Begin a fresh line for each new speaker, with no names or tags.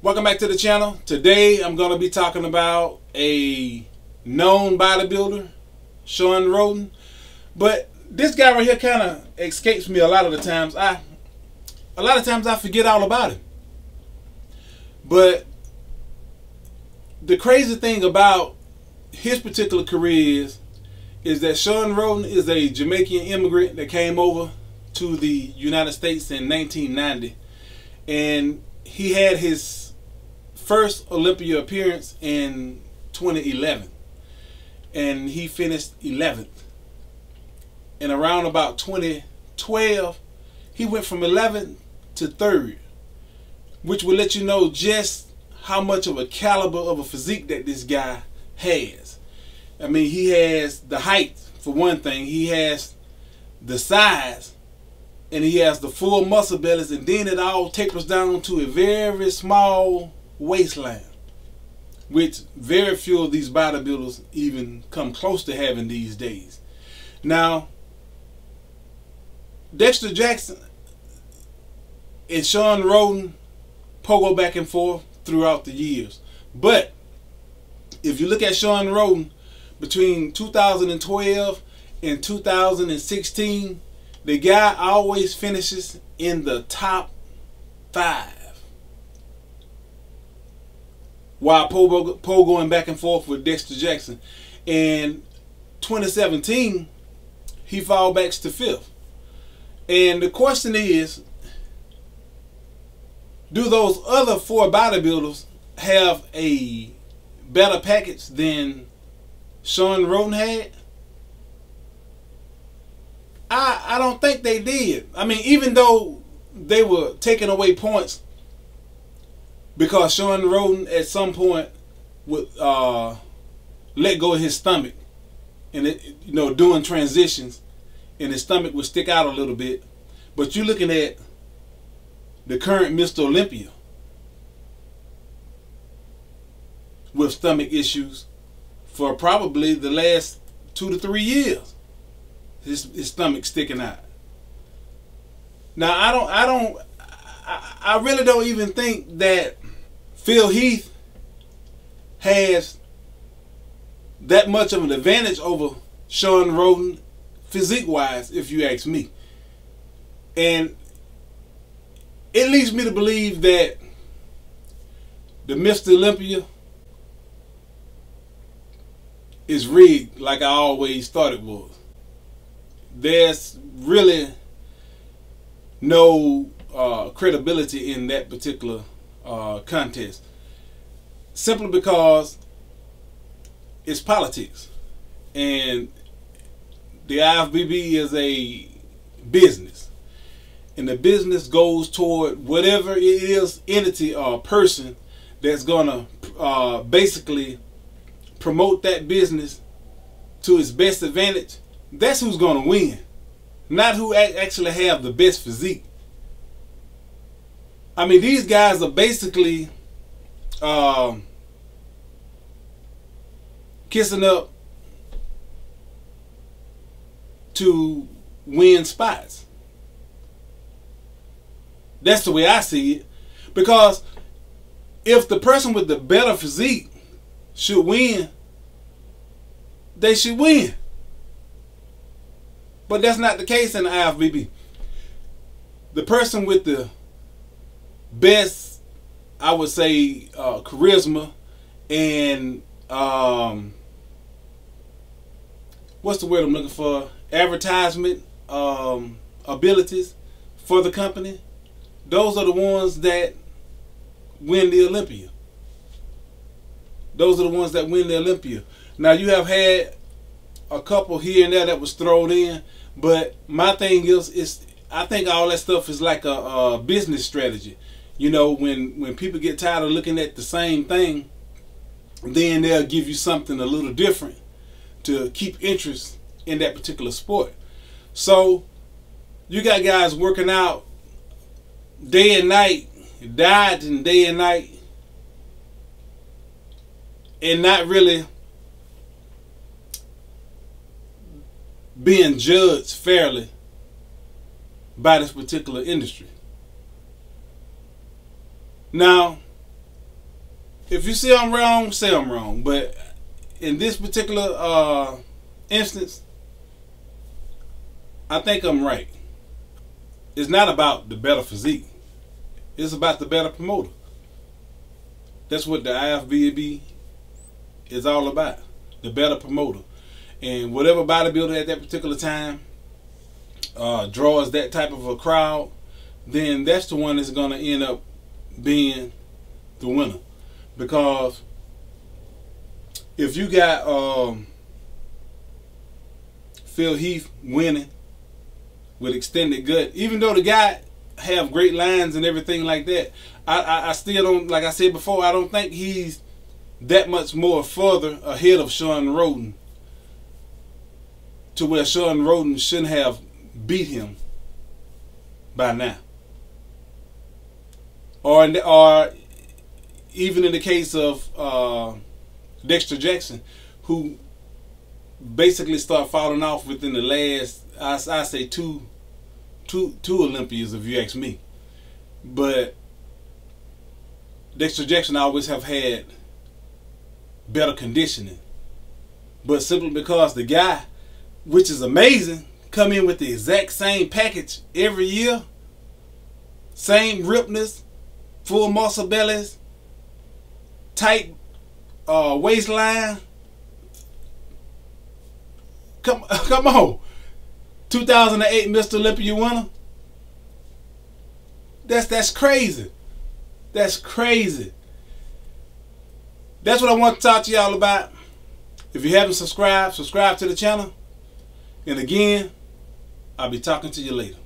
Welcome back to the channel. Today I'm going to be talking about a known bodybuilder, Shawn Rhoden. But this guy right here kind of escapes me a lot of the times. I forget all about him. But the crazy thing about his particular career is that Shawn Rhoden is a Jamaican immigrant that came over to the United States in 1990, and he had his first Olympia appearance in 2011, and he finished 11th. And around about 2012, he went from 11th to 3rd, which will let you know just how much of a caliber of a physique that this guy has. I mean, he has the height, for one thing, he has the size, and he has the full muscle bellies, and then it all tapers down to a very small waistline, which very few of these bodybuilders even come close to having these days. Now, Dexter Jackson and Shawn Rhoden pogo back and forth throughout the years, but if you look at Shawn Rhoden between 2012 and 2016, the guy always finishes in the top 5. While pogoing back and forth with Dexter Jackson. In 2017, he fall back to 5th. And the question is, do those other 4 bodybuilders have a better package than Shawn Rhoden had? I don't think they did. I mean, even though they were taking away points because Shawn Rhoden at some point would let go of his stomach, and doing transitions, and his stomach would stick out a little bit. But you're looking at the current Mr. Olympia with stomach issues for probably the last 2 to 3 years. His stomach sticking out. Now I really don't even think that Phil Heath has that much of an advantage over Shawn Rhoden physique wise, if you ask me. And it leads me to believe that the Mr. Olympia is rigged, like I always thought it was. There's really no credibility in that particular contest, simply because it's politics, and the IFBB is a business, and the business goes toward whatever it is, entity or person that's gonna basically promote that business to its best advantage. That's who's gonna win, not who actually have the best physique. I mean, these guys are basically kissing up to win spots. That's the way I see it. Because if the person with the better physique should win, they should win. But that's not the case in the IFBB. The person with the best, I would say, charisma and what's the word I'm looking for? Advertisement abilities for the company. Those are the ones that win the Olympia. Those are the ones that win the Olympia. Now, you have had a couple here and there that was thrown in, but my thing is I think all that stuff is like a business strategy. You know, when people get tired of looking at the same thing, then they'll give you something a little different to keep interest in that particular sport. So you got guys working out day and night, dieting day and night, and not really being judged fairly by this particular industry. Now, if you say I'm wrong, say I'm wrong. But in this particular instance, I think I'm right. It's not about the better physique. It's about the better promoter. That's what the IFBB is all about. The better promoter. And whatever bodybuilder at that particular time draws that type of a crowd, then that's the one that's going to end up being the winner. Because if you got Phil Heath winning with extended gut, even though the guy have great lines and everything like that, I still don't, like I said before, I don't think he's that much more further ahead of Shawn Rhoden to where Shawn Rhoden shouldn't have beat him by now. Or even in the case of Dexter Jackson, who basically started falling off within the last, I say two Olympias, if you ask me. But Dexter Jackson always have had better conditioning. But simply because the guy, which is amazing, come in with the exact same package every year, same ripness, full muscle bellies, tight waistline. Come on, 2008 Mr. Olympia winner. That's crazy. That's crazy. That's what I want to talk to y'all about. If you haven't subscribed, subscribe to the channel. And again, I'll be talking to you later.